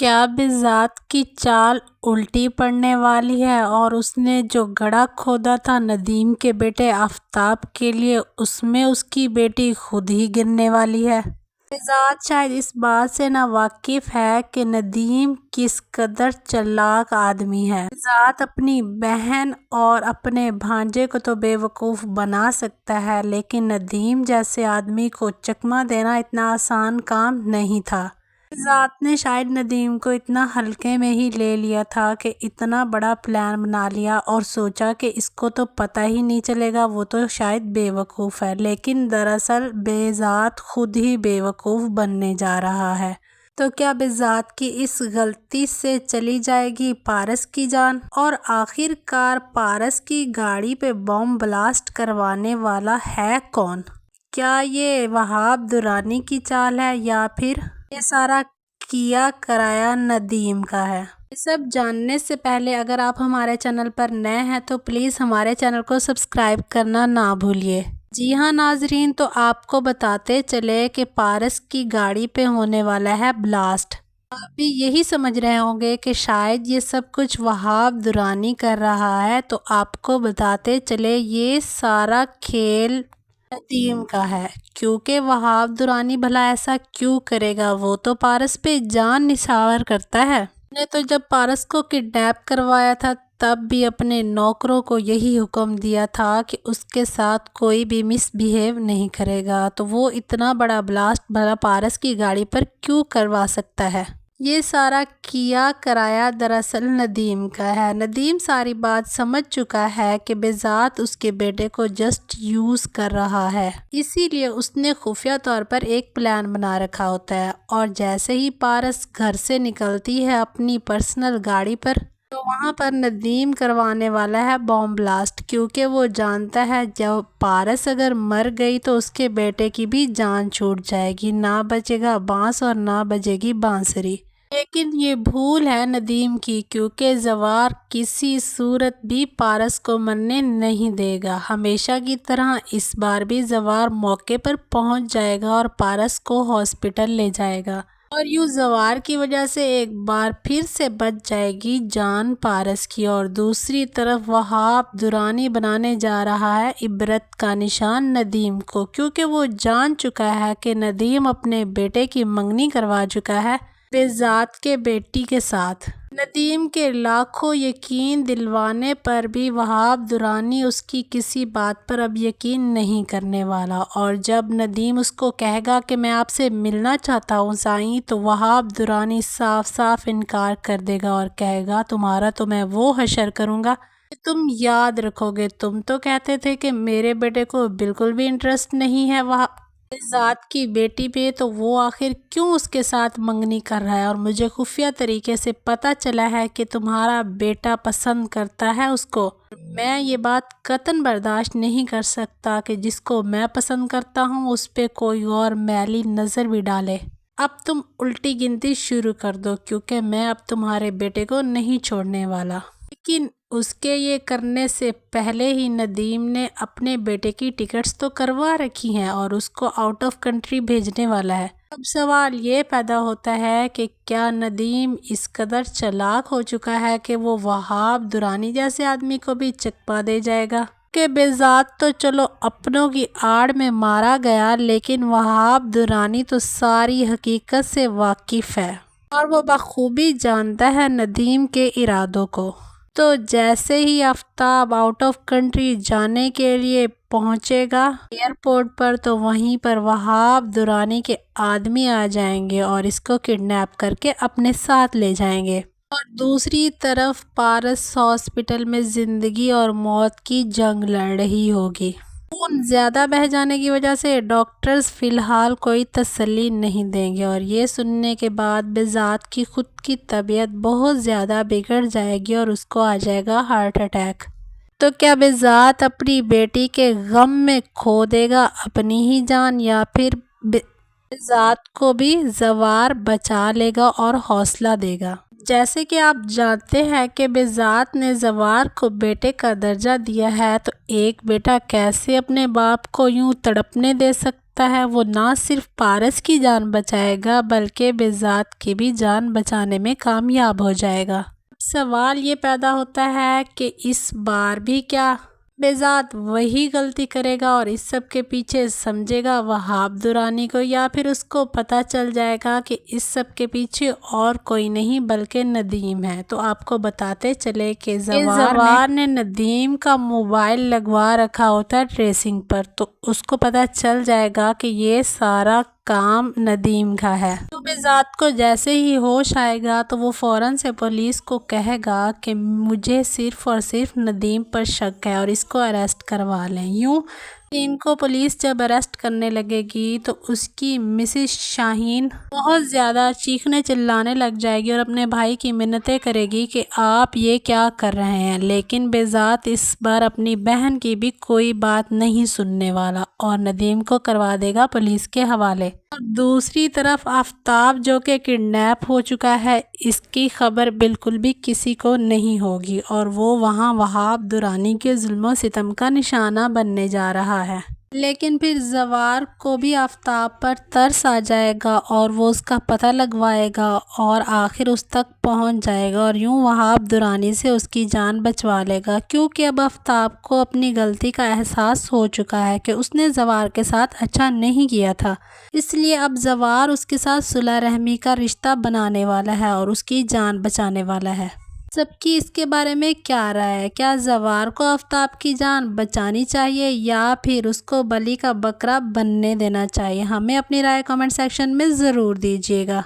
کیا بذات کی چال الٹی پڑنے والی ہے اور اس نے جو گڑھا کھودا تھا ندیم کے بیٹے آفتاب کے لیے اس میں اس کی بیٹی خود ہی گرنے والی ہے۔ بذات شاید اس بات سے ناواقف ہے کہ ندیم کس قدر چالاک آدمی ہے۔ بذات اپنی بہن اور اپنے بھانجے کو تو بے وقوف بنا سکتا ہے لیکن ندیم جیسے آدمی کو چکمہ دینا اتنا آسان کام نہیں تھا۔ بذات نے شاید ندیم کو اتنا ہلکے میں ہی لے لیا تھا کہ اتنا بڑا پلان بنا لیا اور سوچا کہ اس کو تو پتہ ہی نہیں چلے گا، وہ تو شاید بے وقوف ہے، لیکن دراصل بذات خود ہی بے وقوف بننے جا رہا ہے۔ تو کیا بذات کی اس غلطی سے چلی جائے گی پارس کی جان؟ اور آخر کار پارس کی گاڑی پہ بم بلاسٹ کروانے والا ہے کون؟ کیا یہ وہاب درانی کی چال ہے یا پھر یہ سارا کیا کرایا ندیم کا ہے؟ یہ سب جاننے سے پہلے اگر آپ ہمارے چینل پر نئے ہیں تو پلیز ہمارے چینل کو سبسکرائب کرنا نہ بھولیے۔ جی ہاں ناظرین، تو آپ کو بتاتے چلے کہ پارس کی گاڑی پہ ہونے والا ہے بلاسٹ۔ آپ بھی یہی سمجھ رہے ہوں گے کہ شاید یہ سب کچھ وہاب درانی کر رہا ہے، تو آپ کو بتاتے چلے یہ سارا کھیل ندیم کا ہے، کیونکہ وہاب درانی بھلا ایسا کیوں کرے گا؟ وہ تو پارس پہ جان نثار کرتا ہے۔ نے تو جب پارس کو کڈنیپ کروایا تھا تب بھی اپنے نوکروں کو یہی حکم دیا تھا کہ اس کے ساتھ کوئی بھی مس بیہیو نہیں کرے گا، تو وہ اتنا بڑا بلاسٹ بھلا پارس کی گاڑی پر کیوں کروا سکتا ہے؟ یہ سارا کیا کرایا دراصل ندیم کا ہے۔ ندیم ساری بات سمجھ چکا ہے کہ بذات اس کے بیٹے کو جسٹ یوز کر رہا ہے، اسی لیے اس نے خفیہ طور پر ایک پلان بنا رکھا ہوتا ہے، اور جیسے ہی پارس گھر سے نکلتی ہے اپنی پرسنل گاڑی پر تو وہاں پر ندیم کروانے والا ہے بم بلاسٹ، کیونکہ وہ جانتا ہے جب پارس اگر مر گئی تو اس کے بیٹے کی بھی جان چھوٹ جائے گی، نہ بچے گا بانس اور نہ بجے گی بانسری۔ لیکن یہ بھول ہے ندیم کی، کیونکہ زوار کسی صورت بھی پارس کو مرنے نہیں دے گا۔ ہمیشہ کی طرح اس بار بھی زوار موقع پر پہنچ جائے گا اور پارس کو ہاسپٹل لے جائے گا، اور یوں زوار کی وجہ سے ایک بار پھر سے بچ جائے گی جان پارس کی، اور دوسری طرف وہاب درانی بنانے جا رہا ہے عبرت کا نشان ندیم کو، کیونکہ وہ جان چکا ہے کہ ندیم اپنے بیٹے کی منگنی کروا چکا ہے بذات کے بیٹی کے ساتھ۔ ندیم کے لاکھوں یقین دلوانے پر بھی وہاب درانی اس کی کسی بات پر اب یقین نہیں کرنے والا، اور جب ندیم اس کو کہے گا کہ میں آپ سے ملنا چاہتا ہوں سائیں، تو وہاب درانی صاف صاف انکار کر دے گا اور کہے گا تمہارا تو میں وہ حشر کروں گا کہ تم یاد رکھو گے، تم تو کہتے تھے کہ میرے بیٹے کو بالکل بھی انٹرسٹ نہیں ہے بذات کی بیٹی پہ، تو وہ آخر کیوں اس کے ساتھ منگنی کر رہا ہے؟ اور مجھے خفیہ طریقے سے پتہ چلا ہے کہ تمہارا بیٹا پسند کرتا ہے اس کو۔ میں یہ بات قطعاً برداشت نہیں کر سکتا کہ جس کو میں پسند کرتا ہوں اس پہ کوئی اور میلی نظر بھی ڈالے۔ اب تم الٹی گنتی شروع کر دو، کیونکہ میں اب تمہارے بیٹے کو نہیں چھوڑنے والا۔ لیکن اس کے یہ کرنے سے پہلے ہی ندیم نے اپنے بیٹے کی ٹکٹس تو کروا رکھی ہیں اور اس کو آؤٹ آف کنٹری بھیجنے والا ہے۔ اب سوال یہ پیدا ہوتا ہے کہ کیا ندیم اس قدر چالاک ہو چکا ہے کہ وہ وہاب درانی جیسے آدمی کو بھی چکمہ دے جائے گا؟ کہ بذات تو چلو اپنوں کی آڑ میں مارا گیا، لیکن وہاب درانی تو ساری حقیقت سے واقف ہے اور وہ بخوبی جانتا ہے ندیم کے ارادوں کو۔ تو جیسے ہی آفتاب آؤٹ آف کنٹری جانے کے لیے پہنچے گا ایئرپورٹ پر، تو وہیں پر وہاب درانی کے آدمی آ جائیں گے اور اس کو کڈنیپ کر کے اپنے ساتھ لے جائیں گے، اور دوسری طرف پارس ہاسپٹل میں زندگی اور موت کی جنگ لڑ رہی ہوگی۔ خون زیادہ بہہ جانے کی وجہ سے ڈاکٹرز فی الحال کوئی تسلی نہیں دیں گے، اور یہ سننے کے بعد بذات کی خود کی طبیعت بہت زیادہ بگڑ جائے گی اور اس کو آ جائے گا ہارٹ اٹیک۔ تو کیا بذات اپنی بیٹی کے غم میں کھو دے گا اپنی ہی جان، یا پھر بذات کو بھی زوار بچا لے گا اور حوصلہ دے گا؟ جیسے کہ آپ جانتے ہیں کہ بذات نے زوار کو بیٹے کا درجہ دیا ہے، تو ایک بیٹا کیسے اپنے باپ کو یوں تڑپنے دے سکتا ہوتا ہے وہ نہ صرف پارس کی جان بچائے گا بلکہ بذات کی بھی جان بچانے میں کامیاب ہو جائے گا۔ سوال یہ پیدا ہوتا ہے کہ اس بار بھی کیا بذات وہی غلطی کرے گا اور اس سب کے پیچھے سمجھے گا وہاب درانی کو، یا پھر اس کو پتہ چل جائے گا کہ اس سب کے پیچھے اور کوئی نہیں بلکہ ندیم ہے۔ تو آپ کو بتاتے چلے کہ زوار نے ندیم کا موبائل لگوا رکھا ہوتا ہے ٹریسنگ پر، تو اس کو پتہ چل جائے گا کہ یہ سارا کام ندیم کا ہے۔ تو بذات کو جیسے ہی ہوش آئے گا تو وہ فوراً سے پولیس کو کہے گا کہ مجھے صرف اور صرف ندیم پر شک ہے اور اس کو اریسٹ کروا لیں۔ یوں ندیم کو پولیس جب اریسٹ کرنے لگے گی تو اس کی مسز شاہین بہت زیادہ چیخنے چلانے لگ جائے گی اور اپنے بھائی کی منتیں کرے گی کہ آپ یہ کیا کر رہے ہیں، لیکن بذات اس بار اپنی بہن کی بھی کوئی بات نہیں سننے والا اور ندیم کو کروا دے گا پولیس کے حوالے۔ اور دوسری طرف آفتاب جو کہ کڈنیپ ہو چکا ہے، اس کی خبر بالکل بھی کسی کو نہیں ہوگی اور وہ وہاں وہاب درانی کے ظلم و ستم کا نشانہ بننے جا رہا ہے۔ لیکن پھر زوار کو بھی آفتاب پر ترس آ جائے گا اور وہ اس کا پتہ لگوائے گا اور آخر اس تک پہنچ جائے گا اور یوں وہاب درانی سے اس کی جان بچوا لے گا، کیونکہ اب آفتاب کو اپنی غلطی کا احساس ہو چکا ہے کہ اس نے زوار کے ساتھ اچھا نہیں کیا تھا، اس لیے اب زوار اس کے ساتھ صلح رحمی کا رشتہ بنانے والا ہے اور اس کی جان بچانے والا ہے۔ سب کی اس کے بارے میں کیا رائے ہے؟ کیا زوار کو آفتاب کی جان بچانی چاہیے یا پھر اس کو بلی کا بکرا بننے دینا چاہیے؟ ہمیں اپنی رائے کمنٹ سیکشن میں ضرور دیجیے گا۔